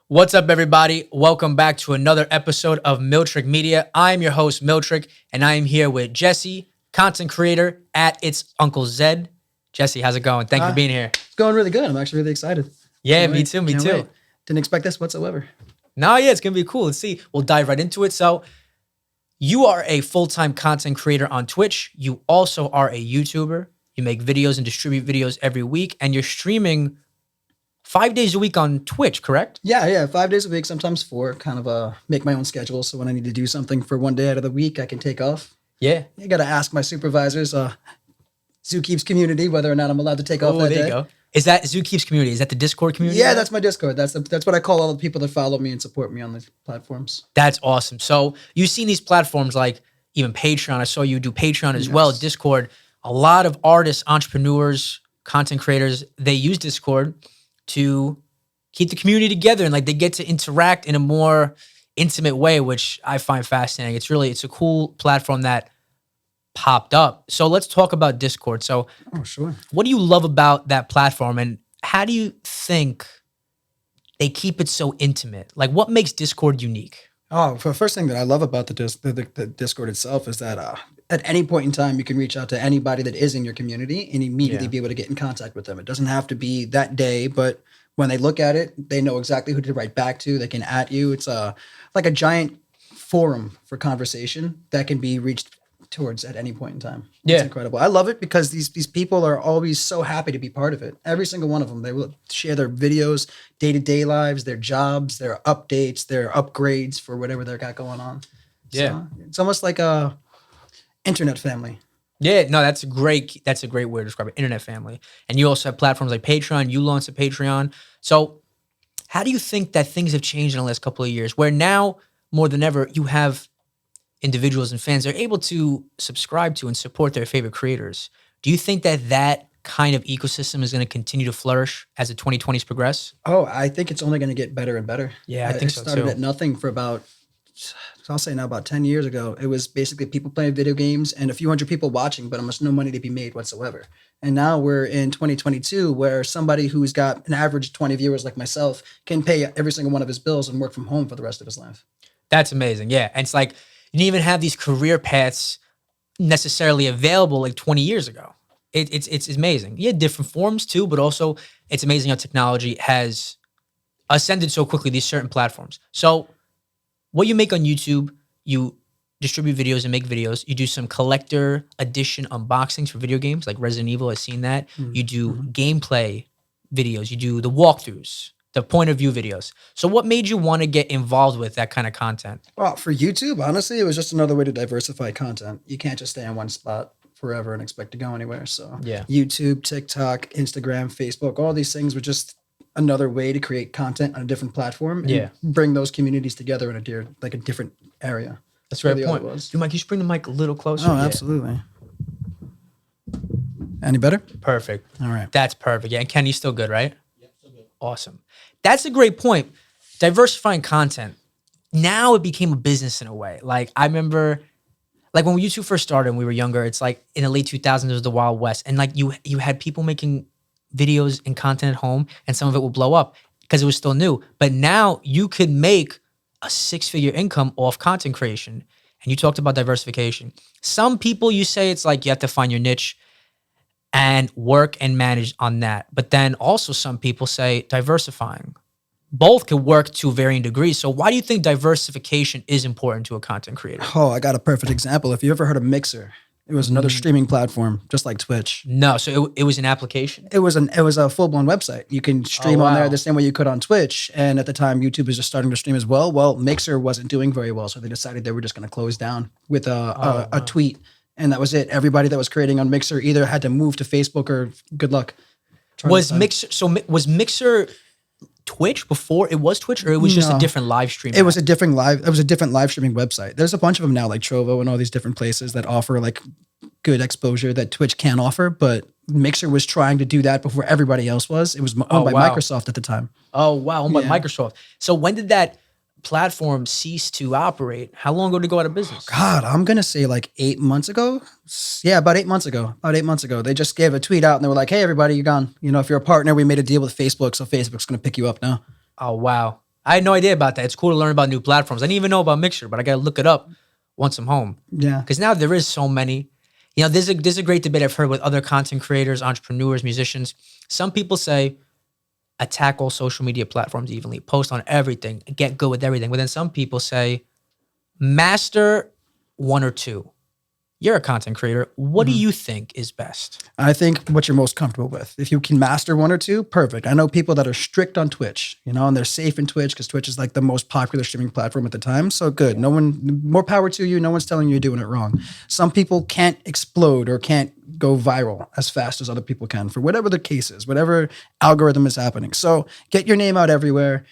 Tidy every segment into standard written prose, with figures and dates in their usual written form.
What's up, everybody? Welcome back to another episode of Miltrick Media. I'm your host, Miltrick, and I am here with Jesse, content creator at ItsUncleZed. Jesse, how's it going? Thank you for being here. It's going really good. I'm actually really excited. Yeah, Can't me wait. too, me Can't too. wait. Didn't expect this whatsoever. No, yeah, it's going to be cool. Let's see. We'll dive right into it. So you are a full-time content creator on Twitch. You also are a YouTuber. You make videos and distribute videos every week, and you're streaming 5 days a week on Twitch, correct? Yeah. 5 days a week, sometimes four. Kind of make my own schedule. So when I need to do something for one day out of the week, I can take off. Yeah. You got to ask my supervisors, Zookeeps community, whether or not I'm allowed to take off Oh, that there day. you go. Is that Zookeeps community? Is that the Discord community? Yeah, that's my Discord. That's what I call all the people that follow me and support me on the platforms. That's awesome. So you've seen these platforms like even Patreon. I saw you do Patreon as well, Discord. A lot of artists, entrepreneurs, content creators, they use Discord to keep the community together and like they get to interact in a more intimate way, which I find fascinating. It's a cool platform that popped up. So let's talk about Discord. So Oh, sure. what do you love about that platform and how do you think they keep it so intimate? Like what makes Discord unique? Oh, the first thing that I love about the Discord itself is that at any point in time, you can reach out to anybody that is in your community and immediately be able to get in contact with them. It doesn't have to be that day, but when they look at it, they know exactly who to write back to. They can at you. It's like a giant forum for conversation that can be reached towards at any point in time. It's incredible. I love it because these people are always so happy to be part of it. Every single one of them, they will share their videos, day-to-day lives, their jobs, their updates, their upgrades for whatever they got going on. Yeah. So it's almost like a internet family. Yeah, no, that's a great way to describe it. Internet family. And you also have platforms like Patreon. You launched a Patreon. So how do you think that things have changed in the last couple of years where now more than ever you have individuals and fans that are able to subscribe to and support their favorite creators? Do you think that kind of ecosystem is going to continue to flourish as the 2020s progress? Oh, I think it's only going to get better and better. Yeah, I think so It started too. at nothing for I'll say now about 10 years ago. It was basically people playing video games and a few hundred people watching, but almost no money to be made whatsoever. And now we're in 2022 where somebody who's got an average 20 viewers like myself can pay every single one of his bills and work from home for the rest of his life. That's amazing. Yeah. And it's like you didn't even have these career paths necessarily available like 20 years ago. It's amazing. You had different forms too, but also it's amazing how technology has ascended so quickly, these certain platforms. So what you make on YouTube, you distribute videos and make videos. You do some collector edition unboxings for video games like Resident Evil. I've seen that. You do gameplay videos. You do the walkthroughs, the point of view videos. So what made you want to get involved with that kind of content? Well, for YouTube, honestly, it was just another way to diversify content. You can't just stay in one spot forever and expect to go anywhere. So Yeah. YouTube, TikTok, Instagram, Facebook, all these things were just another way to create content on a different platform and bring those communities together in a different area. That's a great the point. other was. Dude, Mike, you should bring the mic a little closer. Oh, Yeah. absolutely. Any better? Perfect. All right. That's perfect. Yeah, and Kenny's still good, right? Yep, still good. Awesome. That's a great point. Diversifying content. Now it became a business in a way. Like I remember, like when YouTube first started and we were younger, it's like in the late 2000s, it was the Wild West. And like you had people making videos and content at home and some of it will blow up because it was still new. But now you could make a 6-figure income off content creation. And you talked about diversification. Some people, you say it's like you have to find your niche and work and manage on that. But then also some people say diversifying. Both could work to varying degrees. So why do you think diversification is important to a content creator? Oh, I got a perfect example. If you ever heard of Mixer, it was another streaming platform, just like Twitch. No, so it was an application. It was a full-blown website. You can stream on wow. there the same way you could on Twitch. And at the time, YouTube was just starting to stream as well. Well, Mixer wasn't doing very well, so they decided they were just going to close down with a tweet. And that was it. Everybody that was creating on Mixer either had to move to Facebook or good luck. Was Mixer Twitch before it was Twitch, or it was just a different live stream? It was a different live streaming website. There's a bunch of them now, like Trovo and all these different places that offer like good exposure that Twitch can't offer. But Mixer was trying to do that before everybody else was. It was owned by Microsoft at the time. Oh wow, owned by Microsoft. So when did that platform cease to operate? How long ago did it go out of business? God, I'm gonna say like 8 months ago. Yeah, about 8 months ago. They just gave a tweet out and they were like, "Hey, everybody, you're gone. You know, if you're a partner, we made a deal with Facebook, so Facebook's gonna pick you up now." Oh wow. I had no idea about that. It's cool to learn about new platforms. I didn't even know about Mixer, but I got to look it up once I'm home. Yeah. Because now there is so many. You know, there's a great debate I've heard with other content creators, entrepreneurs, musicians. Some people say attack all social media platforms evenly, post on everything, get good with everything. But then some people say master one or two. You're a content creator. What do you think is best? I think what you're most comfortable with. If you can master one or two, perfect. I know people that are strict on Twitch, and they're safe in Twitch because Twitch is like the most popular streaming platform at the time. So good. No one, more power to you. No one's telling you you're doing it wrong. Some people can't explode or can't go viral as fast as other people can for whatever the case is, whatever algorithm is happening. So get your name out everywhere,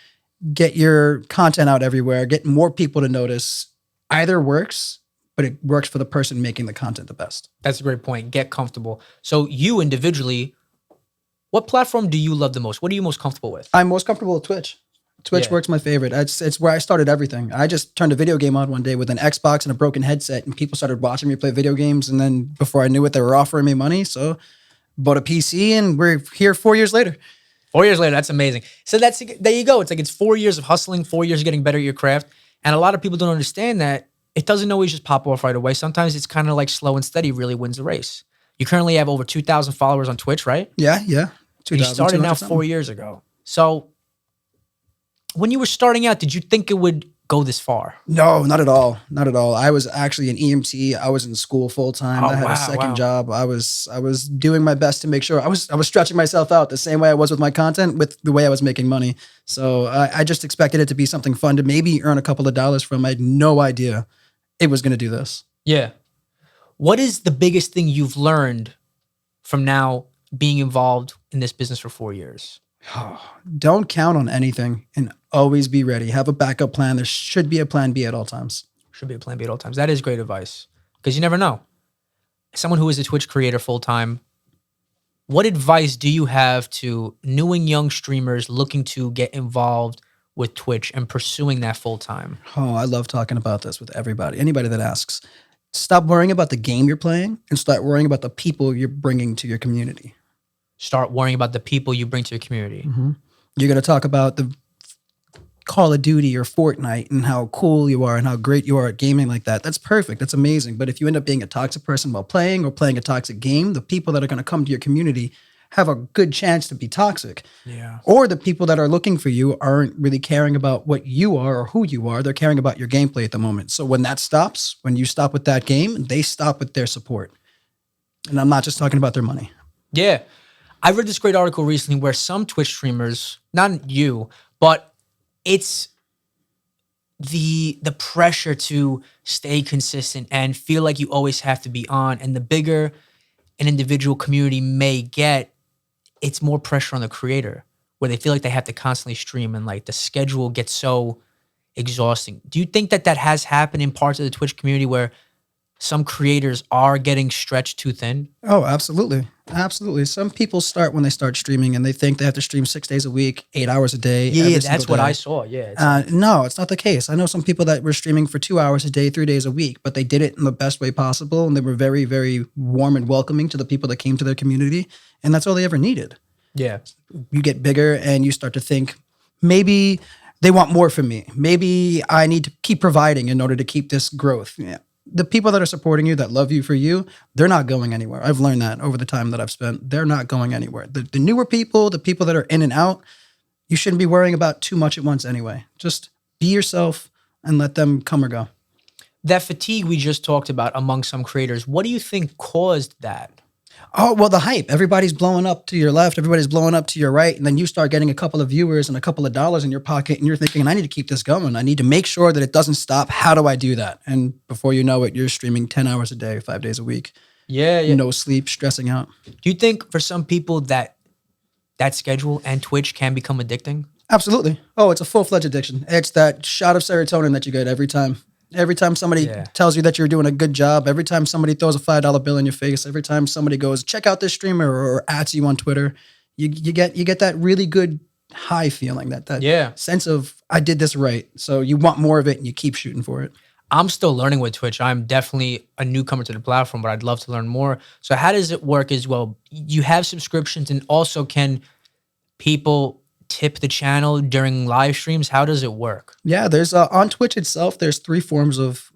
get your content out everywhere, get more people to notice. Either works, but it works for the person making the content the best. That's a great point. Get comfortable. So you individually, what platform do you love the most? What are you most comfortable with? I'm most comfortable with Twitch. Twitch works my favorite. It's where I started everything. I just turned a video game on one day with an Xbox and a broken headset, and people started watching me play video games. And then before I knew it, they were offering me money. So bought a PC, and we're here 4 years later. 4 years later, that's amazing. So there you go. It's like it's 4 years of hustling, 4 years of getting better at your craft. And a lot of people don't understand that it doesn't always just pop off right away. Sometimes it's kind of like slow and steady really wins the race. You currently have over 2,000 followers on Twitch, right? Yeah. And you started now 4 years ago. So when you were starting out, did you think it would go this far? No, not at all. Not at all. I was actually an EMT. I was in school full time. I had a second job. I was doing my best to make sure I was stretching myself out the same way I was with my content, with the way I was making money. So I just expected it to be something fun to maybe earn a couple of dollars from. I had no idea it was going to do this. Yeah. What is the biggest thing you've learned from now being involved in this business for 4 years? Don't count on anything and always be ready. Have a backup plan. There should be a plan B at all times. Should be a plan B at all times. That is great advice because you never know. Someone who is a Twitch creator full time, what advice do you have to new and young streamers looking to get involved with Twitch and pursuing that full time? Oh, I love talking about this with everybody. Anybody that asks. Stop worrying about the game you're playing and start worrying about the people you're bringing to your community. Start worrying about the people you bring to your community. Mm-hmm. You're going to talk about the Call of Duty or Fortnite and how cool you are and how great you are at gaming like that. That's perfect. That's amazing. But if you end up being a toxic person while playing or playing a toxic game, the people that are going to come to your community have a good chance to be toxic. Yeah. Or the people that are looking for you aren't really caring about what you are or who you are. They're caring about your gameplay at the moment. So when that stops, when you stop with that game, they stop with their support. And I'm not just talking about their money. Yeah. I read this great article recently where some Twitch streamers, not you, but it's the pressure to stay consistent and feel like you always have to be on. And the bigger an individual community may get, it's more pressure on the creator where they feel like they have to constantly stream and like the schedule gets so exhausting. Do you think that has happened in parts of the Twitch community where some creators are getting stretched too thin? Oh, absolutely. Absolutely. Some people start when they start streaming and they think they have to stream 6 days a week, 8 hours a day. Yeah, that's what I saw. Yeah. No, it's not the case. I know some people that were streaming for 2 hours a day, 3 days a week, but they did it in the best way possible. And they were very, very warm and welcoming to the people that came to their community. And that's all they ever needed. Yeah. You get bigger and you start to think, maybe they want more from me. Maybe I need to keep providing in order to keep this growth. Yeah. The people that are supporting you, that love you for you, they're not going anywhere. I've learned that over the time that I've spent. They're not going anywhere. The newer people, the people that are in and out, you shouldn't be worrying about too much at once anyway. Just be yourself and let them come or go. That fatigue we just talked about among some creators, what do you think caused that? Oh, well, the hype. Everybody's blowing up to your left. Everybody's blowing up to your right. And then you start getting a couple of viewers and a couple of dollars in your pocket. And you're thinking, I need to keep this going. I need to make sure that it doesn't stop. How do I do that? And before you know it, you're streaming 10 hours a day, 5 days a week. Yeah. No sleep, stressing out. Do you think for some people that schedule and Twitch can become addicting? Absolutely. Oh, it's a full-fledged addiction. It's that shot of serotonin that you get every time. Every time somebody tells you that you're doing a good job, every time somebody throws a $5 bill in your face, every time somebody goes, check out this streamer or ats you on Twitter, you get that really good high feeling, that sense of, I did this right. So you want more of it and you keep shooting for it. I'm still learning with Twitch. I'm definitely a newcomer to the platform, but I'd love to learn more. So how does it work as well? You have subscriptions and also can people tip the channel during live streams? How does it work? Yeah, there's on Twitch itself, there's 3 forms of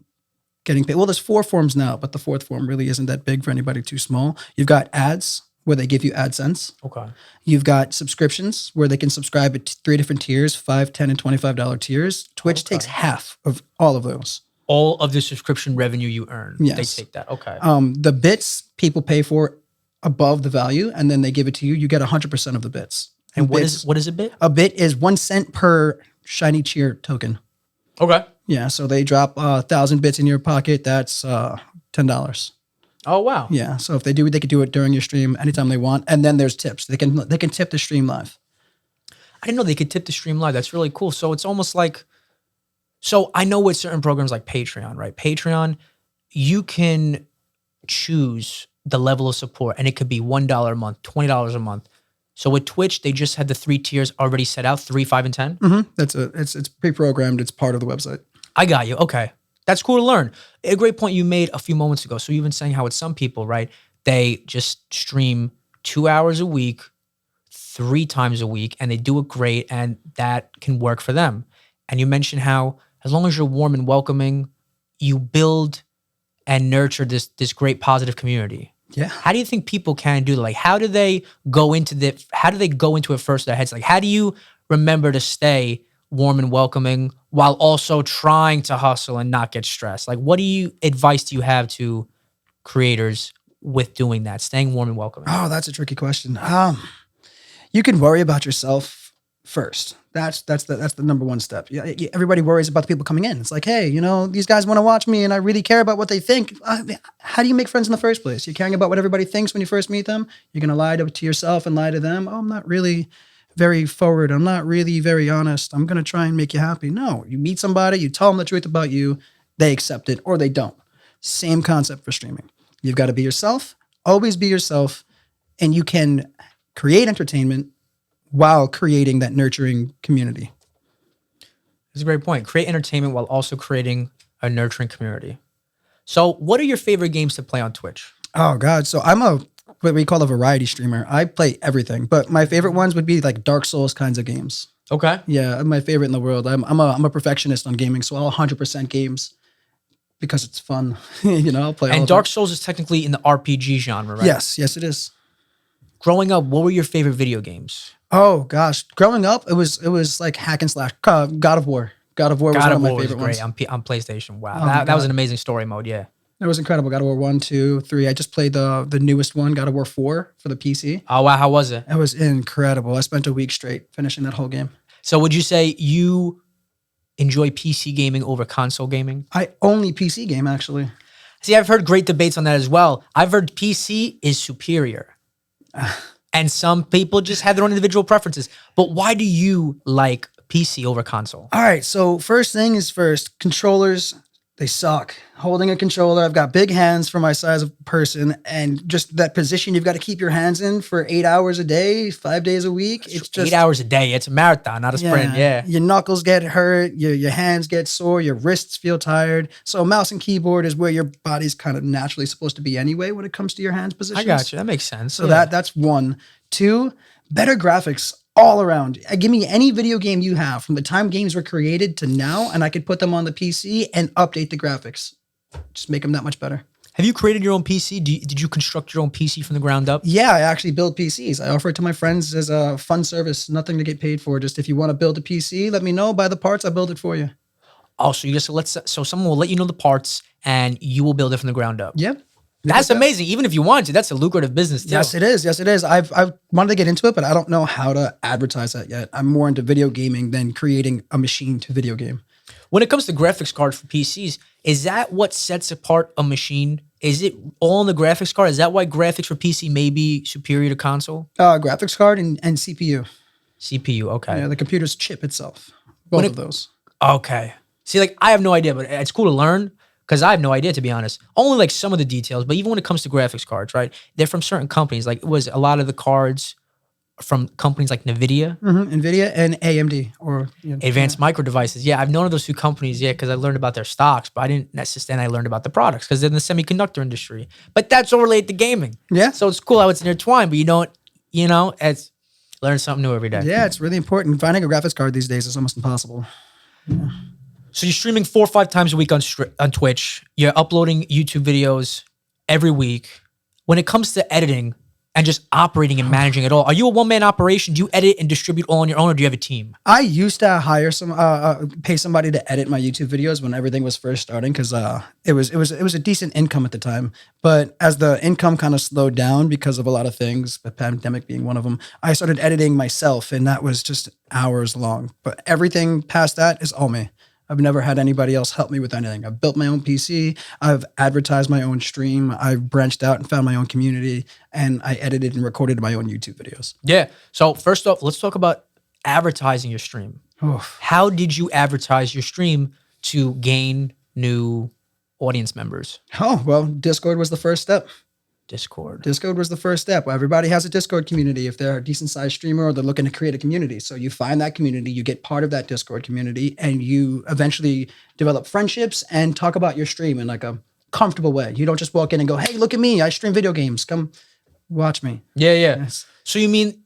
getting paid. Well, there's 4 forms now, but the 4th form really isn't that big for anybody too small. You've got ads, where they give you AdSense. Okay. You've got subscriptions, where they can subscribe at 3 different tiers, $5, $10, and $25 tiers. Twitch takes half of all of those. All of the subscription revenue you earn, Yes. they take that. Okay. The bits people pay for above the value, and then they give it to you. You get 100% of the bits. And what bits, is a bit? A bit is 1 cent per shiny cheer token. Okay. Yeah, so they drop 1,000 bits in your pocket. That's $10. Oh wow. Yeah, so if they do, they could do it during your stream anytime they want, and then there's tips. They can tip the stream live. I didn't know they could tip the stream live. That's really cool. So it's almost like, so I know with certain programs like Patreon, right? Patreon, you can choose the level of support, and it could be $1 a month, $20 a month. So with Twitch, they just had the 3 tiers already set out, 3, 5, and 10. It's pre-programmed. It's part of the website. I got you. Okay. That's cool to learn. A great point you made a few moments ago. So you've been saying how with some people, right, they just stream 2 hours a week, 3 times a week, and they do it great, and that can work for them. And you mentioned how as long as you're warm and welcoming, you build and nurture this great positive community. Yeah. How do you think people can do that? Like, how do they go into it first in their heads? Like, how do you remember to stay warm and welcoming while also trying to hustle and not get stressed? Like, what advice do you have to creators with doing that, staying warm and welcoming? Oh, that's a tricky question. You can worry about yourself first. That's the number one step. Yeah, everybody worries about the people coming in. It's like, hey, these guys want to watch me, and I really care about what they think. How do you make friends in the first place? You're caring about what everybody thinks when you first meet them. You're gonna lie to yourself and lie to them. Oh, I'm not really very forward. I'm not really very honest. I'm gonna try and make you happy. No, you meet somebody, you tell them the truth about you, they accept it or they don't. Same concept for streaming. You've got to be yourself. Always be yourself, and you can create entertainment while creating that nurturing community. That's a great point. Create entertainment while also creating a nurturing community. So what are your favorite games to play on Twitch? Oh, God. So I'm what we call a variety streamer. I play everything, but my favorite ones would be like Dark Souls kinds of games. Okay. Yeah, my favorite in the world. I'm a perfectionist on gaming, so I'll 100% games because it's fun. I'll play all And of Dark them. Souls is technically in the RPG genre, right? Yes, it is. Growing up, what were your favorite video games? Oh gosh, growing up, it was like hack and slash. God of War. God of War was one of my favorite ones. On PlayStation. Wow, Oh my that was God. an amazing story mode. Yeah. It was incredible. God of War 1, 2, 3. I just played the newest one, God of War 4 for the PC. Oh wow, how was it? It was incredible. I spent a week straight finishing that whole game. So would you say you enjoy PC gaming over console gaming? I only PC game, actually. See, I've heard great debates on that as well. I've heard PC is superior. And some people just have their own individual preferences. But why do you like PC over console? All right, so first thing is first, controllers, they suck. Holding a controller, I've got big hands for my size of person, and just that position you've got to keep your hands in for 8 hours a day, 5 days a week. It's just 8 hours a day. It's a marathon, not a sprint. Yeah. Your knuckles get hurt, your hands get sore, your wrists feel tired. So mouse and keyboard is where your body's kind of naturally supposed to be anyway when it comes to your hands positions. I got you. That makes sense. So that's one. Two, better graphics all around. Give me any video game you have from the time games were created to now, and I could put them on the PC and update the graphics. Just make them that much better. Have you created your own PC? Did you construct your own PC from the ground up? Yeah, I actually build PCs. I offer it to my friends as a fun service, nothing to get paid for. Just if you want to build a PC, let me know. Buy the parts, I'll build it for you. Oh, so someone will let you know the parts and you will build it from the ground up. Yep. That's amazing. Even if you want to, that's a lucrative business too. Yes, it is. Yes, it is. I've wanted to get into it, but I don't know how to advertise that yet. I'm more into video gaming than creating a machine to video game. When it comes to graphics cards for PCs, is that what sets apart a machine? Is it all in the graphics card? Is that why graphics for PC may be superior to console? Graphics card and CPU. CPU, okay. Yeah, the computer's chip itself. Both of those. Okay. See, like, I have no idea, but it's cool to learn because I have no idea, to be honest. Only like some of the details, but even when it comes to graphics cards, right? They're from certain companies. Like, it was a lot of the cards from companies like NVIDIA. NVIDIA and AMD or Advanced Micro Devices. Yeah, I've known of those two companies, because I learned about their stocks, but I didn't necessarily learn about the products because they're in the semiconductor industry. But that's all related to gaming. Yeah. So it's cool how it's intertwined, but you don't, it's, Learn something new every day. Yeah, it's really important. Finding a graphics card these days is almost impossible. So you're streaming 4 or 5 times a week on Twitch. You're uploading YouTube videos every week. When it comes to editing and just operating and managing it all, are you a one-man operation? Do you edit and distribute all on your own, or do you have a team? I used to hire pay somebody to edit my YouTube videos when everything was first starting, because it was a decent income at the time. But as the income kind of slowed down because of a lot of things, the pandemic being one of them, I started editing myself, and that was just hours long. But everything past that is all me. I've never had anybody else help me with anything. I've built my own PC. I've advertised my own stream. I've branched out and found my own community, and I edited and recorded my own YouTube videos. Yeah. So first off, let's talk about advertising your stream. Oof. How did you advertise your stream to gain new audience members? Oh, well, Discord was the first step. Discord. Discord was the first step. Well, everybody has a Discord community if they're a decent sized streamer or they're looking to create a community. So you find that community, you get part of that Discord community, and you eventually develop friendships and talk about your stream in like a comfortable way. You don't just walk in and go, "Hey, look at me. I stream video games. Come watch me." Yeah, yeah. Yes. So you mean,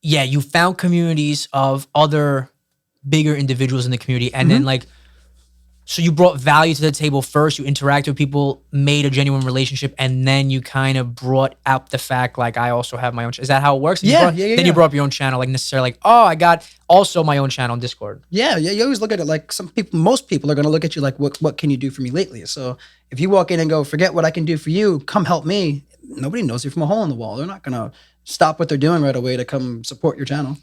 yeah, you found communities of other bigger individuals in the community, and then like, so you brought value to the table first, you interacted with people, made a genuine relationship, and then you kind of brought out the fact, like, I also have my own, is that how it works? Yeah, Then you brought up your own channel, like necessarily like, oh, I got also my own channel on Discord. Yeah, you always look at it like most people are going to look at you like, what can you do for me lately? So if you walk in and go, forget what I can do for you, come help me, nobody knows you from a hole in the wall. They're not going to stop what they're doing right away to come support your channel.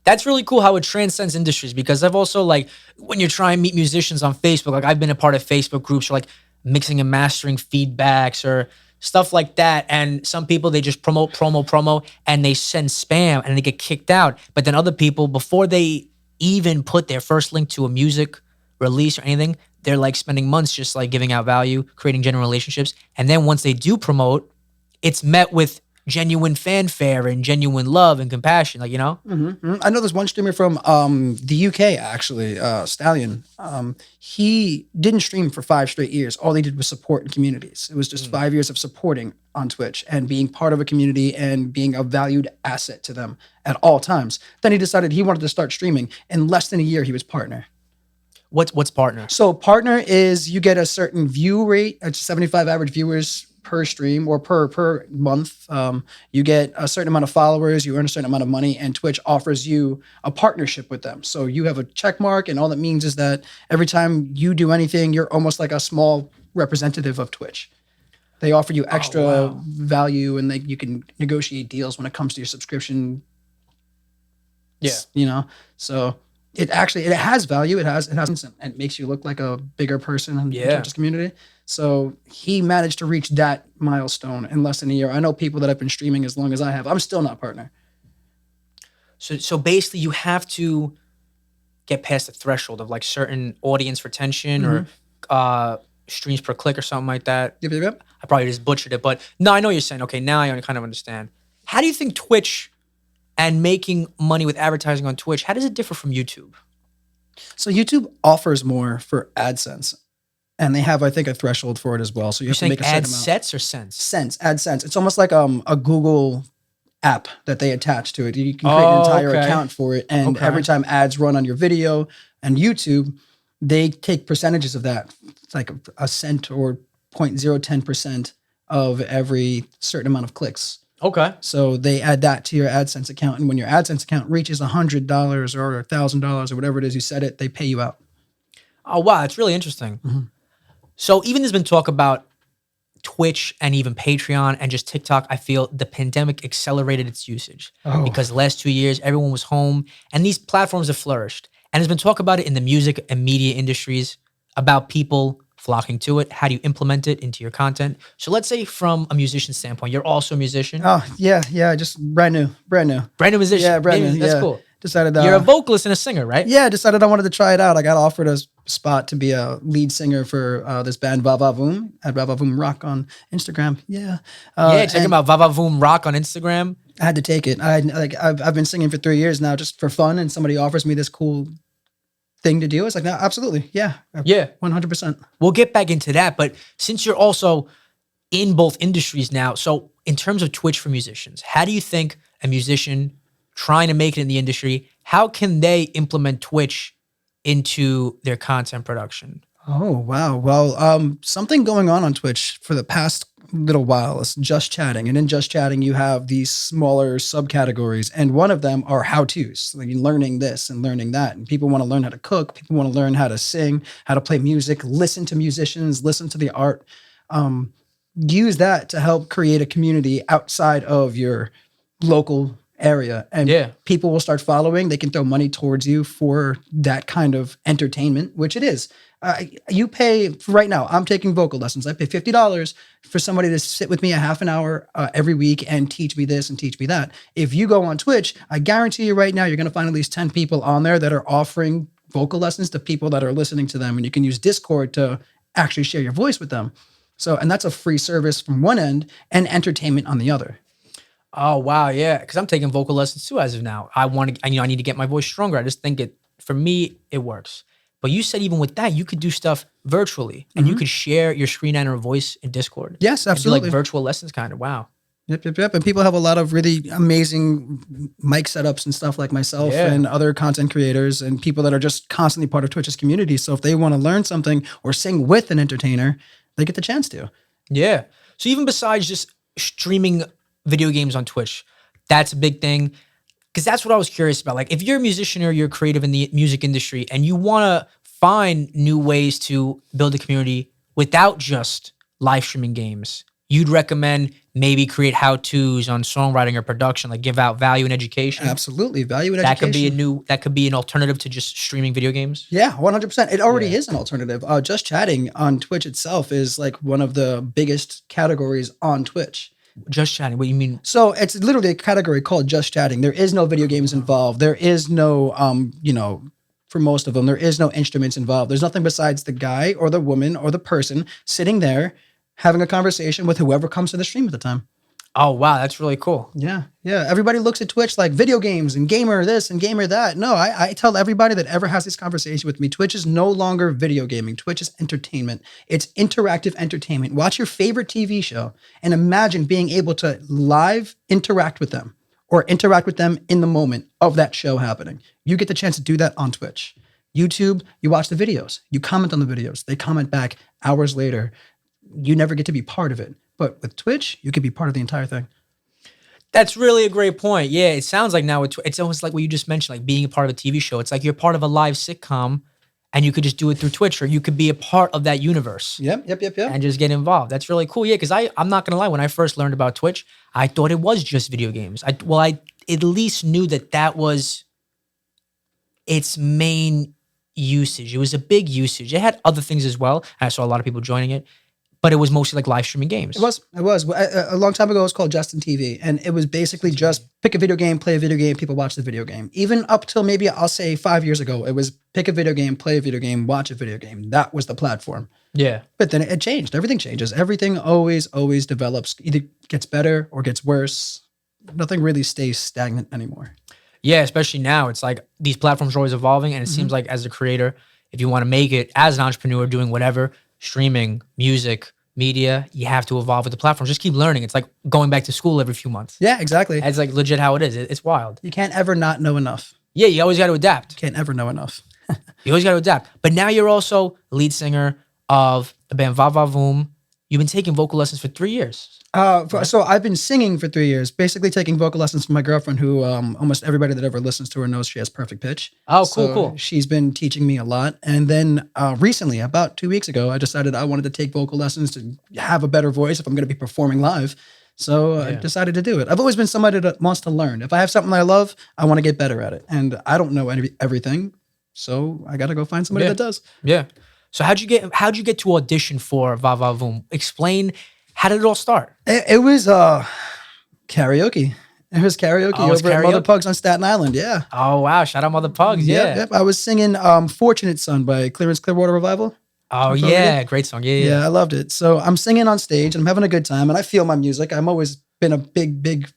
That's really cool how it transcends industries, because I've also, like, when you're trying to meet musicians on Facebook, like I've been a part of Facebook groups for like mixing and mastering feedbacks or stuff like that. And some people, they just promo, and they send spam and they get kicked out. But then other people, before they even put their first link to a music release or anything, they're like spending months just like giving out value, creating genuine relationships. And then once they do promote, it's met with genuine fanfare and genuine love and compassion, like, you know? I know there's one streamer from the UK, actually, Stallion. He didn't stream for 5 straight years. All he did was support in communities. It was just 5 years of supporting on Twitch and being part of a community and being a valued asset to them at all times. Then he decided he wanted to start streaming. In less than a year, he was partner. What's partner? So partner is you get a certain view rate, 75 average viewers per stream or per month. You get a certain amount of followers, you earn a certain amount of money, and Twitch offers you a partnership with them. So you have a check mark, and all that means is that every time you do anything, you're almost like a small representative of Twitch. They offer you extra value, and you can negotiate deals when it comes to your subscription. Yeah. You know, so it has value. It has, and it makes you look like a bigger person in Twitch's community. So he managed to reach that milestone in less than a year. I know people that have been streaming as long as I have. I'm still not partner. So basically you have to get past the threshold of like certain audience retention or streams per click or something like that. Yep. I probably just butchered it, but no, I know what you're saying. Okay, now I kind of understand. How do you think Twitch and making money with advertising on Twitch, how does it differ from YouTube? So YouTube offers more for AdSense. And they have, I think, a threshold for it as well. So you have to make a certain amount. Sets or cents? Cents, AdSense. It's almost like a Google app that they attach to it. You can create an entire account for it. And every time ads run on your video and YouTube, they take percentages of that. It's like a cent or 0.010% of every certain amount of clicks. Okay. So they add that to your AdSense account. And when your AdSense account reaches $100 or $1,000 or whatever it is you set it, they pay you out. Oh, wow. That's really interesting. So even there's been talk about Twitch and even Patreon and just TikTok. I feel the pandemic accelerated its usage because the last 2 years, everyone was home and these platforms have flourished. And there's been talk about it in the music and media industries about people flocking to it. How do you implement it into your content? So let's say from a musician standpoint, you're also a musician. Oh, yeah. Just brand new. Brand new musician. Yeah, brand new. That's cool. Decided you're a vocalist and a singer, right? Yeah, decided I wanted to try it out. I got offered a spot to be a lead singer for this band Va Va Voom at Va Va Voom Rock on Instagram. Yeah, check them out. Va Va Voom Rock on Instagram. I had to take it. I've been singing for 3 years now, just for fun, and somebody offers me this cool thing to do. It's like, no, absolutely, yeah, 100%. We'll get back into that, but since you're also in both industries now, so in terms of Twitch for musicians, how do you think a musician trying to make it in the industry, how can they implement Twitch into their content production? Oh, wow. Well, something going on Twitch for the past little while is just chatting. And in just chatting, you have these smaller subcategories. And one of them are how-tos, like learning this and learning that. And people want to learn how to cook. People want to learn how to sing, how to play music, listen to musicians, listen to the art. Use that to help create a community outside of your local area, and people will start following. They can throw money towards you for that kind of entertainment, which it is. You pay right now. I'm taking vocal lessons. I pay $50 for somebody to sit with me a half an hour every week and teach me this and teach me that. If you go on Twitch, I guarantee you right now, you're going to find at least 10 people on there that are offering vocal lessons to people that are listening to them. And you can use Discord to actually share your voice with them. So, and that's a free service from one end and entertainment on the other. Oh, wow. Yeah. Because I'm taking vocal lessons too as of now. I need to get my voice stronger. I just think for me, it works. But you said even with that, you could do stuff virtually and you could share your screen and or voice in Discord. Yes, absolutely. Do like virtual lessons kind of. Wow. Yep. And people have a lot of really amazing mic setups and stuff like myself and other content creators and people that are just constantly part of Twitch's community. So if they want to learn something or sing with an entertainer, they get the chance to. Yeah. So even besides just streaming video games on Twitch, that's a big thing. Because that's what I was curious about. Like, if you're a musician or you're creative in the music industry and you want to find new ways to build a community without just live streaming games, you'd recommend maybe create how-tos on songwriting or production, like give out value and education. Absolutely, value and education. That could be an alternative to just streaming video games. Yeah, 100%. It already is an alternative. Just chatting on Twitch itself is like one of the biggest categories on Twitch. Just chatting, what do you mean? So it's literally a category called just chatting. There is no video games involved. There is no, for most of them, there is no instruments involved. There's nothing besides the guy or the woman or the person sitting there having a conversation with whoever comes to the stream at the time. Oh, wow. That's really cool. Yeah. Everybody looks at Twitch like video games and gamer this and gamer that. No, I tell everybody that ever has this conversation with me, Twitch is no longer video gaming. Twitch is entertainment. It's interactive entertainment. Watch your favorite TV show and imagine being able to live interact with them or interact with them in the moment of that show happening. You get the chance to do that on Twitch. YouTube, you watch the videos. You comment on the videos. They comment back hours later. You never get to be part of it. But with Twitch, you could be part of the entire thing. That's really a great point. Yeah, it sounds like now it's almost like what you just mentioned, like being a part of a TV show. It's like you're part of a live sitcom and you could just do it through Twitch, or you could be a part of that universe. Yep. And just get involved. That's really cool. Yeah, because I'm not going to lie. When I first learned about Twitch, I thought it was just video games. I at least knew that was its main usage. It was a big usage. It had other things as well. I saw a lot of people joining it. But it was mostly like live streaming games. It was. A long time ago, it was called Justin TV. And it was basically just pick a video game, play a video game, people watch the video game. Even up till maybe, I'll say 5 years ago, it was pick a video game, play a video game, watch a video game. That was the platform. Yeah. But then it changed. Everything changes. Everything always develops. Either gets better or gets worse. Nothing really stays stagnant anymore. Yeah, especially now. It's like these platforms are always evolving. And it seems like as a creator, if you want to make it as an entrepreneur doing whatever, streaming, music, media, you have to evolve with the platform. Just keep learning. It's like going back to school every few months. Yeah, exactly. It's like legit how it is. It's wild. You can't ever not know enough. Yeah, you always got to adapt. You can't ever know enough. You always got to adapt. But now you're also lead singer of the band Va Va Voom. You've been taking vocal lessons for 3 years. So I've been singing for 3 years, basically taking vocal lessons from my girlfriend who almost everybody that ever listens to her knows she has perfect pitch. Oh, so cool. She's been teaching me a lot. And then recently, about 2 weeks ago, I decided I wanted to take vocal lessons to have a better voice if I'm going to be performing live. So I decided to do it. I've always been somebody that wants to learn. If I have something I love, I want to get better at it. And I don't know everything. So I got to go find somebody that does. Yeah. So how'd you get to audition for Va Va Voom? Explain, how did it all start? It was karaoke. It was karaoke over at Mother Pugs on Staten Island. Yeah. Oh, wow. Shout out Mother Pugs. Yeah. Yep. I was singing Fortunate Son by Clearance Clearwater Revival. Oh, yeah. Great song. Yeah. I loved it. So I'm singing on stage and I'm having a good time and I feel my music. I've always been a big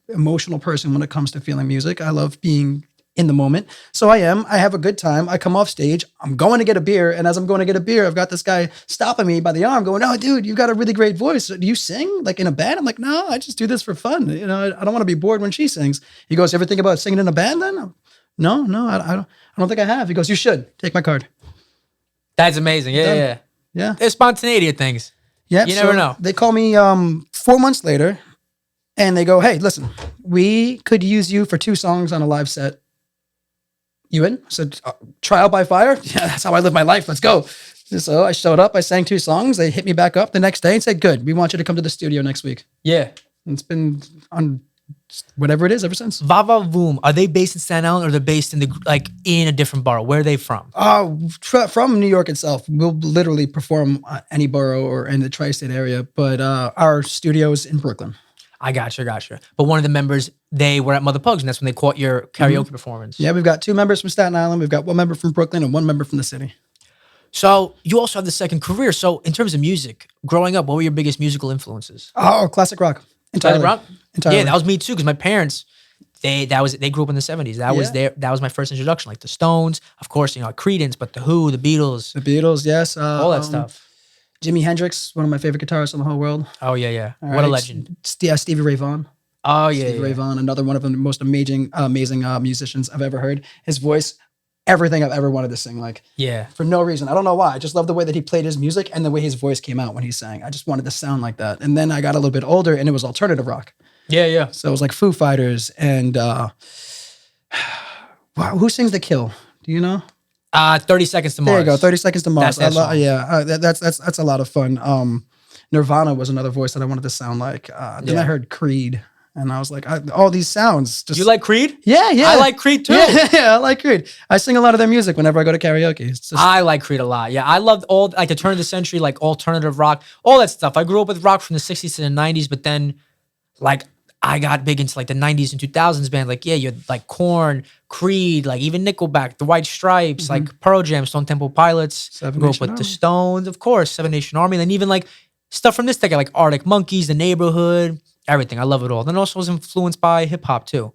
emotional person when it comes to feeling music. I love being in the moment. So I have a good time. I come off stage, I'm going to get a beer. And as I'm going to get a beer, I've got this guy stopping me by the arm going, "Oh, dude, you've got a really great voice. Do you sing like in a band?" I'm like, "No, I just do this for fun. You know, I don't want to be bored when she sings." He goes, "Ever think about singing in a band then?" No, I don't think I have. He goes, "You should. Take my card." That's amazing. Yeah, Done. yeah. Yeah. There's spontaneity of things. Yeah. You never know. They call me 4 months later and they go, "Hey, listen, we could use you for 2 songs on a live set. You in?" I said, "Trial by fire? Yeah, that's how I live my life. Let's go." So I showed up. I sang 2 songs. They hit me back up the next day and said, "Good. We want you to come to the studio next week." Yeah. And it's been on whatever it is ever since. Vava Voom, are they based in Staten Island or they're based in in a different borough? Where are they from? From New York itself. We'll literally perform any borough or in the tri-state area, but our studio is in Brooklyn. I gotcha. But one of the members, they were at Mother Pugs, and that's when they caught your karaoke performance. Yeah, we've got 2 members from Staten Island. We've got 1 member from Brooklyn and 1 member from the city. So you also have the second career. So in terms of music, growing up, what were your biggest musical influences? Oh, classic rock. Entirely. Rock? Entirely. Yeah, that was me too. Because my parents, they grew up in the 70s. That was my first introduction. Like the Stones, of course, Creedence, but the Who, the Beatles, The Beatles, yes. all that stuff. Jimi Hendrix, one of my favorite guitarists in the whole world. Oh yeah. All What a right. legend. Stevie Ray Vaughan. Oh yeah. Stevie Ray Vaughan, another one of the most amazing musicians I've ever heard. His voice, everything I've ever wanted to sing like. Yeah. For no reason. I don't know why. I just love the way that he played his music and the way his voice came out when he sang. I just wanted to sound like that. And then I got a little bit older and it was alternative rock. Yeah. So it was like Foo Fighters and wow, who sings The Kill? Do you know? 30 Seconds to Mars. There you go, 30 Seconds to Mars. That's that song. Yeah, that's a lot of fun. Nirvana was another voice that I wanted to sound like. Then I heard Creed, and I was like, all these sounds. Just, You like Creed? Yeah. I like Creed too. Yeah, I like Creed. I sing a lot of their music whenever I go to karaoke. It's just, I like Creed a lot. Yeah, I loved all like the turn of the century, like alternative rock, all that stuff. I grew up with rock from the 60s to the 90s, but then like I got big into like the 90s and 2000s band. Like, yeah, you had like Korn, Creed, like even Nickelback, the White Stripes, like Pearl Jam, Stone Temple Pilots. Seven Grew up Nation with Army. the Stones, of course, Seven Nation Army, and then even like stuff from this decade, like Arctic Monkeys, The Neighborhood, everything. I love it all. Then also was influenced by hip hop too,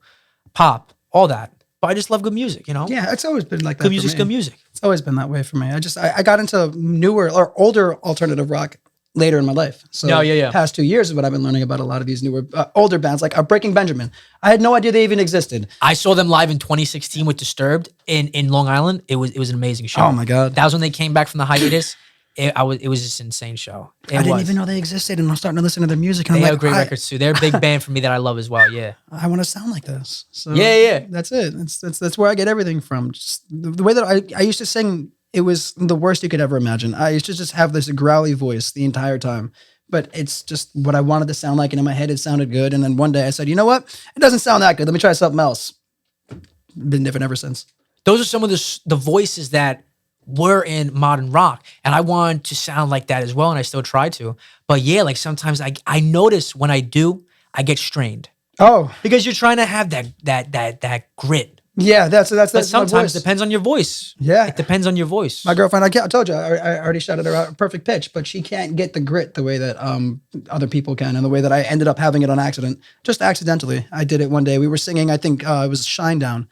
pop, all that. But I just love good music, yeah, it's always been like that. Good for music's me. good music. It's always been that way for me. I got into newer or older alternative rock later in my life. So past 2 years is what I've been learning about a lot of these newer, older bands like Breaking Benjamin. I had no idea they even existed. I saw them live in 2016 with Disturbed in Long Island. It was an amazing show. Oh my God. That was when they came back from the hiatus. It was just an insane show. I didn't even know they existed, and I'm starting to listen to their music. And They I'm have like, great records too. They're a big band for me that I love as well. Yeah. I want to sound like this. So Yeah. that's it. That's where I get everything from. Just the way that I used to sing, it was the worst you could ever imagine. I used to just have this growly voice the entire time. But it's just what I wanted to sound like, and in my head it sounded good. And then one day I said, you know what? It doesn't sound that good. Let me try something else. Been different ever since. Those are some of the voices that were in modern rock, and I want to sound like that as well, and I still try to. But yeah, like sometimes I notice when I do, I get strained Oh, because you're trying to have that grit. yeah. That's But my sometimes voice. it depends on your voice. Yeah. It depends on your voice. My girlfriend, I told you, I already shouted her out a perfect pitch, but she can't get the grit the way that other people can, and the way that I ended up having it on accident, just accidentally. I did it one day. We were singing, I think it was Shinedown.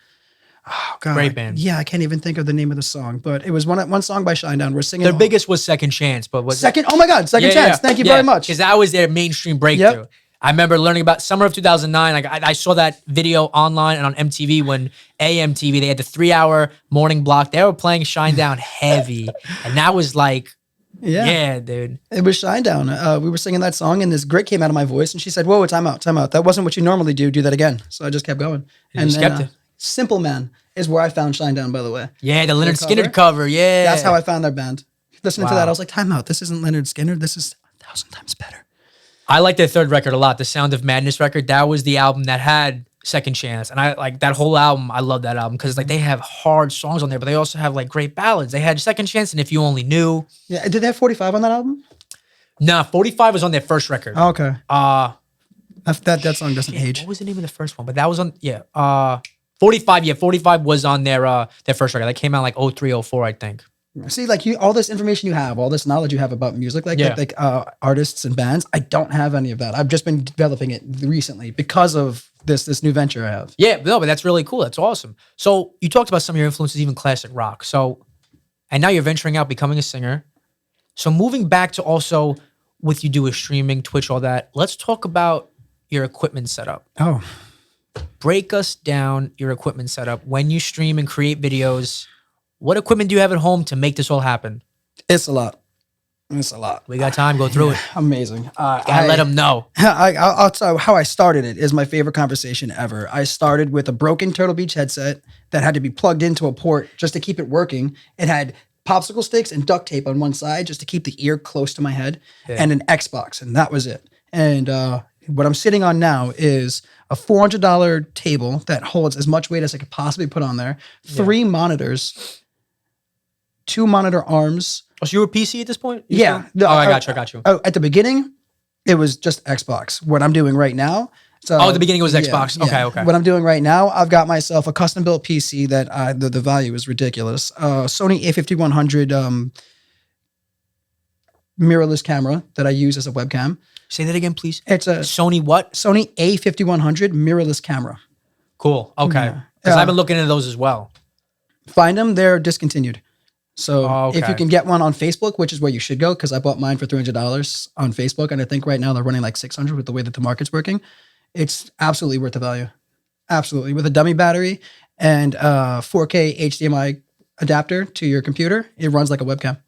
Oh God, Great band. Yeah, I can't even think of the name of the song, but it was one song by Shinedown. We're singing. Their biggest was Second Chance, but was second. Oh my God, Second Chance. Thank you very much. Because that was their mainstream breakthrough. I remember learning about summer of 2009. Like I saw that video online and on MTV when AMTV, they had the 3-hour morning block. They were playing Shinedown heavy. And that was like, yeah, dude. It was Shinedown. We were singing that song and this grit came out of my voice and she said, whoa, time out. That wasn't what you normally do. Do that again. So I just kept going. You just kept it. Simple Man is where I found Shinedown, by the way. Yeah, the Leonard cover? Skinner cover. Yeah. That's how I found their band. Listening to Wow. that, I was like, time out. This isn't Leonard Skinner. This is 1,000 times better. I like their third record a lot, the Sound of Madness record. That was the album that had Second Chance. And I like that whole album. I love that album because like they have hard songs on there, but they also have like great ballads. They had Second Chance and If You Only Knew. Yeah. Did they have 45 on that album? Nah, 45 was on their first record. Oh, okay. Uh That song doesn't age. What was the name of the first one? But that was on 45. Yeah, 45 was on their first record. That came out like 03, 04, I think. See, like all this information you have, all this knowledge you have about music, artists and bands. I don't have any of that. I've just been developing it recently because of this new venture I have. Yeah, no, but that's really cool. That's awesome. So you talked about some of your influences, even classic rock. So, and now you're venturing out, becoming a singer. So moving back to also what you do with streaming, Twitch, all that. Let's talk about your equipment setup. Oh, break us down your equipment setup when you stream and create videos. What equipment do you have at home to make this all happen? It's a lot. It's a lot. We got time. Go through it. Amazing. Gotta let them know. I'll tell you how I started it is my favorite conversation ever. I started with a broken Turtle Beach headset that had to be plugged into a port just to keep it working. It had popsicle sticks and duct tape on one side just to keep the ear close to my head, and an Xbox, and that was it. And what I'm sitting on now is a $400 table that holds as much weight as I could possibly put on there, 3 monitors, 2 monitor arms. Oh, so you were PC at this point? Yeah. I got you. At the beginning, it was just Xbox. What I'm doing right now. So, at the beginning it was Xbox. Yeah. Okay. What I'm doing right now, I've got myself a custom built PC that the value is ridiculous. Sony A5100 mirrorless camera that I use as a webcam. Say that again, please. It's a Sony what? Sony A5100 mirrorless camera. Cool. Okay. Because I've been looking into those as well. Find them. They're discontinued. So if you can get one on Facebook, which is where you should go, because I bought mine for $300 on Facebook, and I think right now they're running like $600 with the way that the market's working. It's absolutely worth the value. Absolutely. With a dummy battery and 4K HDMI adapter to your computer, it runs like a webcam.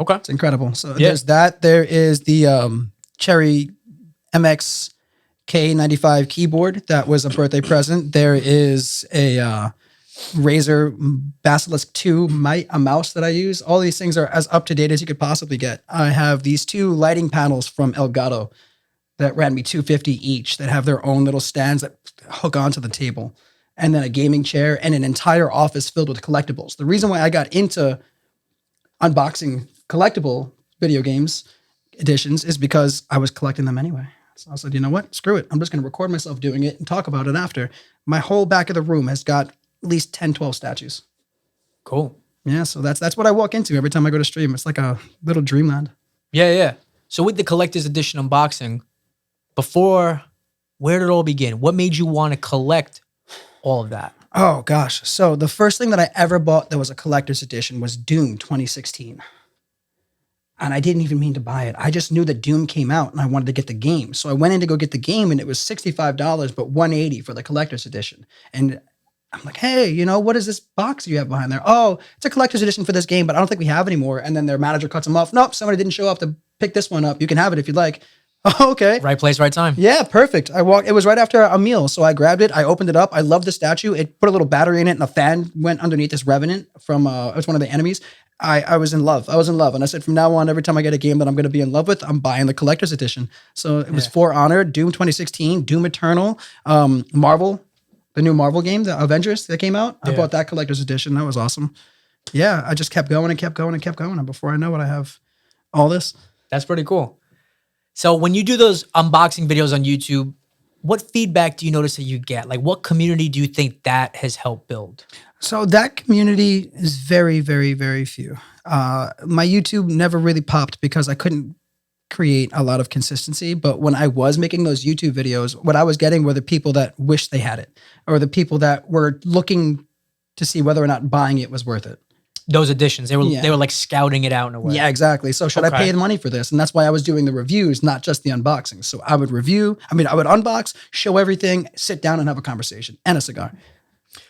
Okay. It's incredible. So there's that. There is the Cherry MX K95 keyboard. That was a birthday present. There is a Razer Basilisk 2 a mouse that I use. All these things are as up to date as you could possibly get. I have these 2 lighting panels from Elgato that ran me $250 each that have their own little stands that hook onto the table. And then a gaming chair and an entire office filled with collectibles. The reason why I got into unboxing collectible video games editions is because I was collecting them anyway. So I said, you know what? Screw it. I'm just going to record myself doing it and talk about it after. My whole back of the room has got at least 10, 12 statues. Cool. Yeah, so that's what I walk into every time I go to stream. It's like a little dreamland. Yeah. So with the collector's edition unboxing, before, where did it all begin? What made you want to collect all of that? Oh, gosh. So the first thing that I ever bought that was a collector's edition was Doom 2016. And I didn't even mean to buy it. I just knew that Doom came out and I wanted to get the game. So I went in to go get the game and it was $65, but $180 for the collector's edition. And I'm like, hey, what is this box you have behind there? Oh, it's a collector's edition for this game, but I don't think we have anymore. And then their manager cuts them off. Nope, somebody didn't show up to pick this one up. You can have it if you'd like. Oh, okay. Right place, right time. Yeah, perfect. It was right after a meal. So I grabbed it. I opened it up. I loved the statue. It put a little battery in it and a fan went underneath this Revenant from, it was one of the enemies. I was in love. And I said, from now on, every time I get a game that I'm going to be in love with, I'm buying the collector's edition. So it was For Honor, Doom 2016, Doom Eternal, Marvel, the new Marvel game, the Avengers that came out. I bought that collector's edition. That was awesome. Yeah, I just kept going and kept going and kept going. And before I know it, I have all this. That's pretty cool. So when you do those unboxing videos on YouTube, what feedback do you notice that you get? Like, what community do you think that has helped build? So that community is very, very, very few. My YouTube never really popped because I couldn't create a lot of consistency. But when I was making those YouTube videos, what I was getting were the people that wished they had it, or the people that were looking to see whether or not buying it was worth it. Those editions, they were like scouting it out in a way. Yeah, exactly. So should I pay the money for this? And that's why I was doing the reviews, not just the unboxings. So I would unbox, show everything, sit down and have a conversation and a cigar.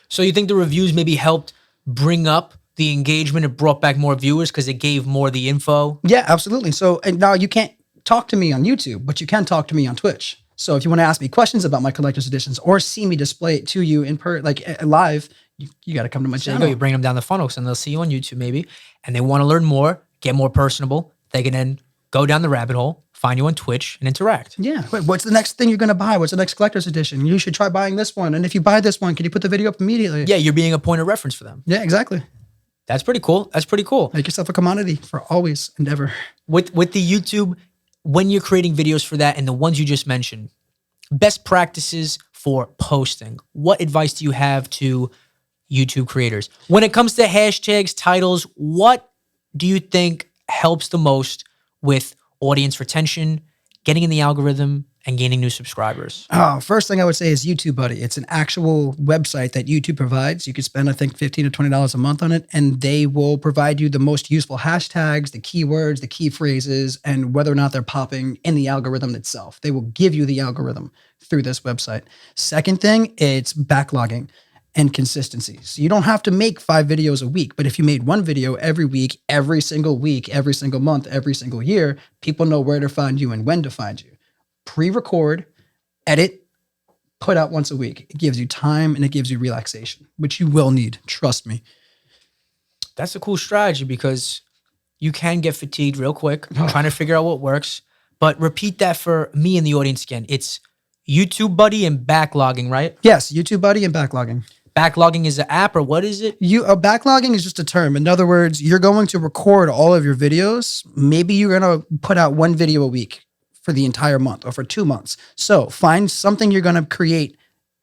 So you think the reviews maybe helped bring up the engagement and brought back more viewers because it gave more of the info? Yeah, absolutely. So, and now you can't talk to me on YouTube, but you can talk to me on Twitch. So if you want to ask me questions about my collector's editions or see me display it to you live, you got to come to my channel. You bring them down the funnel and they'll see you on YouTube maybe, and they want to learn more, get more personable. They can then go down the rabbit hole, find you on Twitch and interact. Yeah. Wait, what's the next thing you're going to buy? What's the next collector's edition? You should try buying this one. And if you buy this one, can you put the video up immediately? Yeah, you're being a point of reference for them. Yeah, exactly. That's pretty cool. Make yourself a commodity for always and ever. With the YouTube, when you're creating videos for that and the ones you just mentioned, best practices for posting. What advice do you have to YouTube creators. When it comes to hashtags, titles, what do you think helps the most with audience retention, getting in the algorithm, and gaining new subscribers? Oh, first thing I would say is YouTube Buddy. It's an actual website that YouTube provides. You could spend, I think, $15 to $20 a month on it, and they will provide you the most useful hashtags, the keywords, the key phrases, and whether or not they're popping in the algorithm itself. They will give you the algorithm through this website. Second thing, it's backlogging and consistency. So you don't have to make 5 videos a week, but if you made one video every week, every single month, every single year, people know where to find you and when to find you. Pre-record, edit, put out once a week. It gives you time and it gives you relaxation, which you will need. Trust me. That's a cool strategy because you can get fatigued real quick trying to figure out what works. But repeat that for me and the audience again. It's YouTube Buddy and backlogging, right? Yes, YouTube Buddy and backlogging. Backlogging is an app, or what is it? Backlogging is just a term. In other words, you're going to record all of your videos. Maybe you're going to put out 1 video a week for the entire month or for 2 months. So find something you're going to create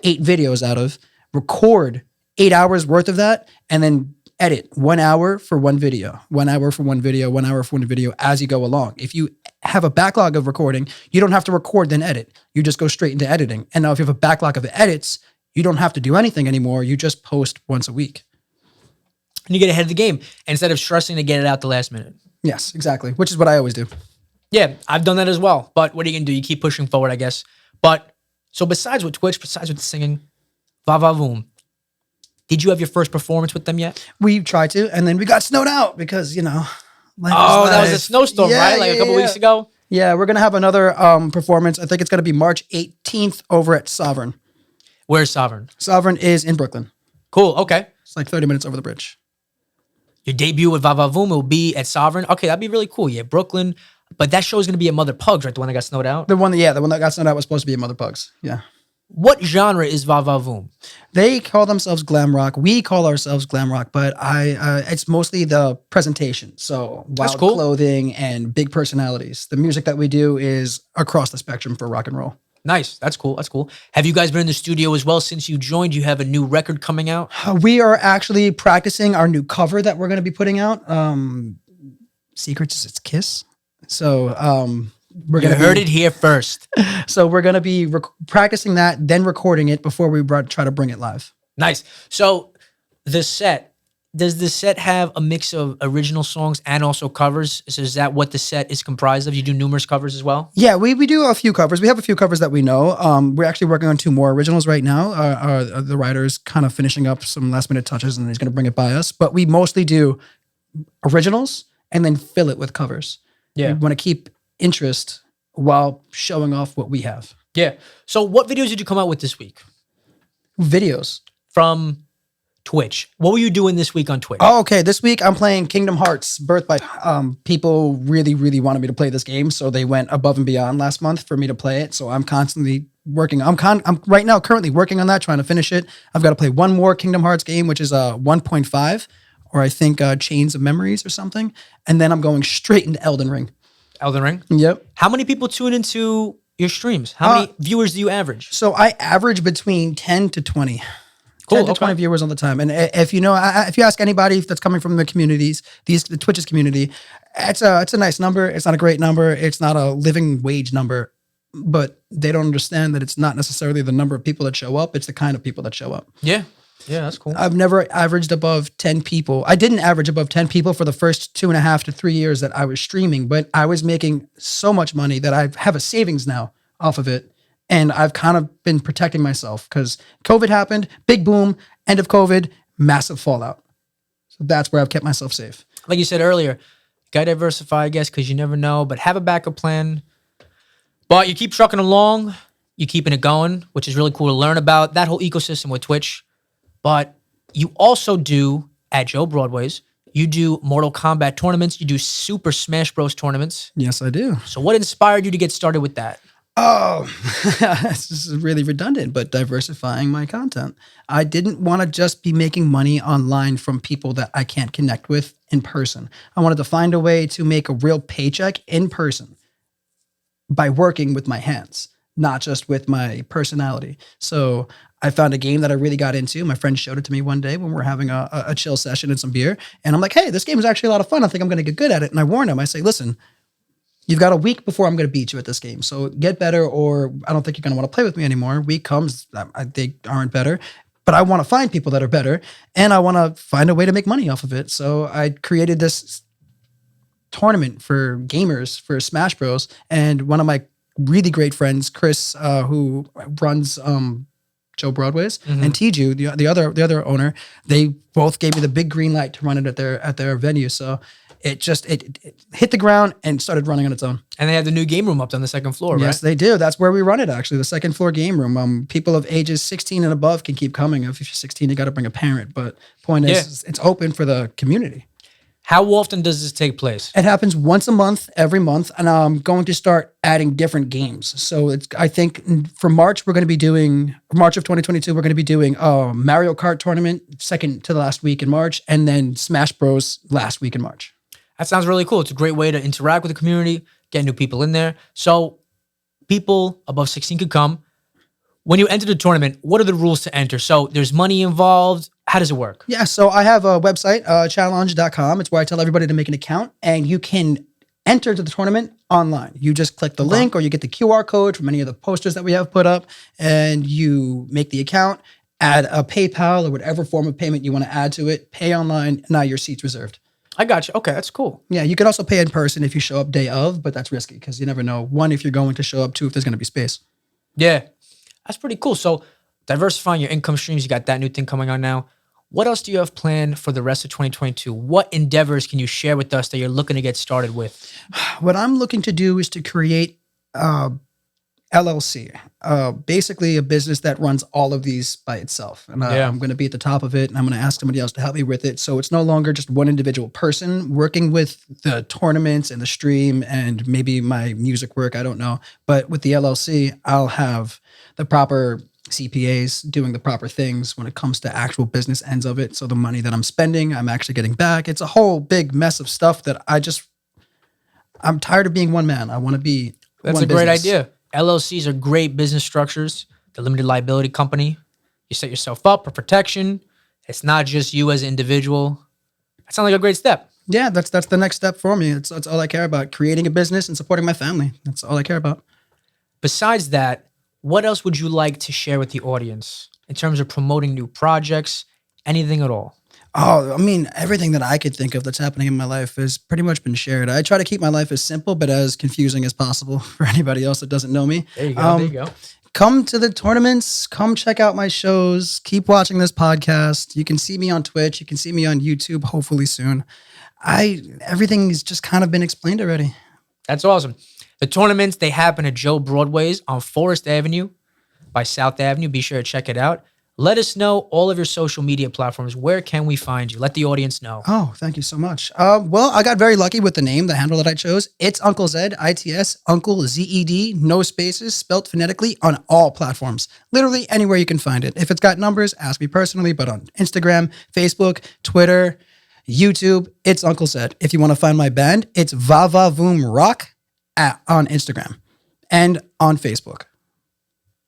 8 videos out of, record 8 hours worth of that, and then edit 1 hour for 1 video, 1 hour for 1 video, 1 hour for 1 video as you go along. If you have a backlog of recording, you don't have to record then edit. You just go straight into editing. And now if you have a backlog of edits, you don't have to do anything anymore. You just post once a week. And you get ahead of the game instead of stressing to get it out the last minute. Yes, exactly. Which is what I always do. Yeah, I've done that as well. But what are you going to do? You keep pushing forward, I guess. But so besides with Twitch, besides with the singing, Va Va Voom, did you have your first performance with them yet? We tried to, and then we got snowed out because, life Oh, that was a snowstorm, right? Like a couple weeks ago? Yeah, we're going to have another performance. I think it's going to be March 18th over at Sovereign. Where's Sovereign? Sovereign is in Brooklyn. Cool, okay. It's like 30 minutes over the bridge. Your debut with Va Va Voom will be at Sovereign. Okay, that'd be really cool. Yeah, Brooklyn. But that show is going to be at Mother Pugs, right? The one that got snowed out? The one that got snowed out was supposed to be at Mother Pugs. Yeah. What genre is Va Va Voom? They call themselves glam rock. We call ourselves glam rock, but it's mostly the presentation. So wild clothing and big personalities. The music that we do is across the spectrum for rock and roll. Nice. That's cool. That's cool. Have you guys been in the studio as well since you joined? You have a new record coming out? We are actually practicing our new cover that we're going to be putting out. Secrets is its Kiss. So we're going to heard it here first. So we're going to be practicing that, then recording it before we try to bring it live. Nice. So does the set have a mix of original songs and also covers? So is that what the set is comprised of? You do numerous covers as well? Yeah, we do a few covers. We have a few covers that we know. We're actually working on 2 more originals right now. The writer's kind of finishing up some last minute touches and he's going to bring it by us. But we mostly do originals and then fill it with covers. Yeah. We want to keep interest while showing off what we have. Yeah. So what videos did you come out with this week? Videos. From Twitch. What were you doing this week on Twitch? Oh, okay. This week I'm playing Kingdom Hearts Birth by people really, really wanted me to play this game, so they went above and beyond last month for me to play it. So I'm constantly working. I'm right now currently working on that, trying to finish it. I've got to play one more Kingdom Hearts game, which is 1.5, or I think Chains of Memories or something, and then I'm going straight into Elden Ring. Elden Ring? Yep. How many people tune into your streams? How many viewers do you average? So I average between 10 to 20. Cool, 10 to 20 viewers all the time. And if you ask anybody that's coming from the communities, the Twitch's community, it's a nice number. It's not a great number. It's not a living wage number, but they don't understand that it's not necessarily the number of people that show up. It's the kind of people that show up. Yeah. Yeah, that's cool. I've never averaged above 10 people. I didn't average above 10 people for the first 2.5 to 3 years that I was streaming, but I was making so much money that I have a savings now off of it. And I've kind of been protecting myself because COVID happened, big boom, end of COVID, massive fallout. So that's where I've kept myself safe. Like you said earlier, gotta diversify, I guess, because you never know, but have a backup plan. But you keep trucking along, you're keeping it going, which is really cool to learn about, that whole ecosystem with Twitch. But you also do, at Joe Broadway's, you do Mortal Kombat tournaments, you do Super Smash Bros. Tournaments. Yes, I do. So what inspired you to get started with that? Oh, this is really redundant, but diversifying my content. I didn't want to just be making money online from people that I can't connect with in person. I wanted to find a way to make a real paycheck in person by working with my hands. not just with my personality. So I found a game that I really got into. My friend showed it to me one day when we were having a chill session and some beer. And I'm like, hey, this game is actually a lot of fun. I think I'm going to get good at it. And I warned him. I say, listen, you've got a week before I'm going to beat you at this game. So get better, or I don't think you're going to want to play with me anymore. Week comes, they aren't better. But I want to find people that are better, and I want to find a way to make money off of it. So I created this tournament for gamers for Smash Bros. And one of my really great friends, Chris, who runs Joe Broadway's, and Tiju, the other owner, they both gave me the big green light to run it at their venue. So it hit the ground and started running on its own. And they have the new game room up on the second floor, right? Yes, they do. That's where we run it, actually, the second floor game room. People of ages 16 and above can keep coming. If you're 16, you got to bring a parent. But point is, it's open for the community. How often does this take place? It happens once a month, every month, and I'm going to start adding different games. So I think for March of 2022, we're going to be doing a Mario Kart tournament second to the last week in March, and then Smash Bros. Last week in March. That sounds really cool. It's a great way to interact with the community, get new people in there. So people above 16 could come. When you enter the tournament, what are the rules to enter? So there's money involved. How does it work? Yeah, so I have a website, challenge.com. It's where I tell everybody to make an account, and you can enter to the tournament online. You just click the link, or you get the QR code from any of the posters that we have put up, and you make the account, add a PayPal or whatever form of payment you want to add to it, pay online, now your seat's reserved. I got you. Okay, that's cool. Yeah, you can also pay in person if you show up day of, but that's risky because you never know, one, if you're going to show up, two, if there's going to be space. Yeah, that's pretty cool. So diversifying your income streams, you got that new thing coming on now. What else do you have planned for the rest of 2022? What endeavors can you share with us that you're looking to get started with? What I'm looking to do is to create LLC, basically a business that runs all of these by itself. And I'm going to be at the top of it, and I'm going to ask somebody else to help me with it. So it's no longer just one individual person working with the tournaments and the stream and maybe my music work. I don't know. But with the LLC, I'll have the proper CPAs doing the proper things when it comes to actual business ends of it. So the money that I'm spending, I'm actually getting back. It's a whole big mess of stuff that I'm tired of being one man. I want to be That's a great idea. LLCs are great business structures. The limited liability company. You set yourself up for protection. It's not just you as an individual. That sounds like a great step. Yeah, that's the next step for me. It's all I care about. Creating a business and supporting my family. That's all I care about. Besides that, what else would you like to share with the audience in terms of promoting new projects, anything at all? Oh, I mean, everything that I could think of that's happening in my life has pretty much been shared. I try to keep my life as simple but as confusing as possible for anybody else that doesn't know me. There you go. There you go. Come to the tournaments. Come check out my shows. Keep watching this podcast. You can see me on Twitch. You can see me on YouTube, hopefully soon. Everything's just kind of been explained already. That's awesome. The tournaments, they happen at Joe Broadway's on Forest Avenue by South Avenue. Be sure to check it out. Let us know all of your social media platforms. Where can we find you? Let the audience know. Oh, thank you so much. Well, I got very lucky with the name, the handle that I chose. It's ItsUncleZed, ITS, Uncle ZED, no spaces, spelt phonetically on all platforms. Literally anywhere you can find it. If it's got numbers, ask me personally, but on Instagram, Facebook, Twitter, YouTube, it's ItsUncleZed. If you want to find my band, it's Vava Voom Rock on Instagram and on Facebook.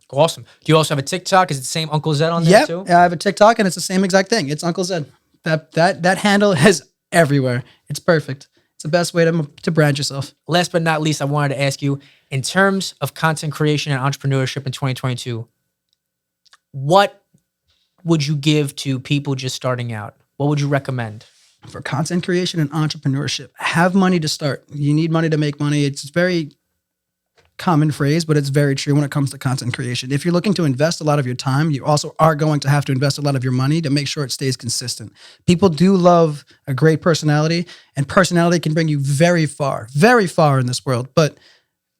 Awesome. Do you also have a TikTok? Is it the same Uncle Zed on there too? Yeah, I have a TikTok and it's the same exact thing. It's Uncle Zed. That handle is everywhere. It's perfect. It's the best way to brand yourself. Last but not least, I wanted to ask you, in terms of content creation and entrepreneurship in 2022, what would you give to people just starting out? What would you recommend? For content creation and entrepreneurship, have money to start. You need money to make money. It's very common phrase, but it's very true when it comes to content creation. If you're looking to invest a lot of your time, you also are going to have to invest a lot of your money to make sure it stays consistent. People do love a great personality, and personality can bring you very far in this world. But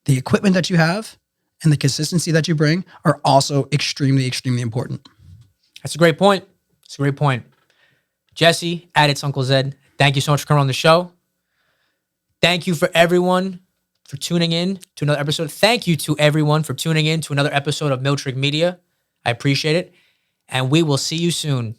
the equipment that you have and the consistency that you bring are also extremely, extremely important. That's a great point. It's a great point. Jesse, at ItsUncleZed, thank you so much for coming on the show. Thank you for everyone for tuning in to another episode. Thank you to everyone for tuning in to another episode of Miltrick Media. I appreciate it. And we will see you soon.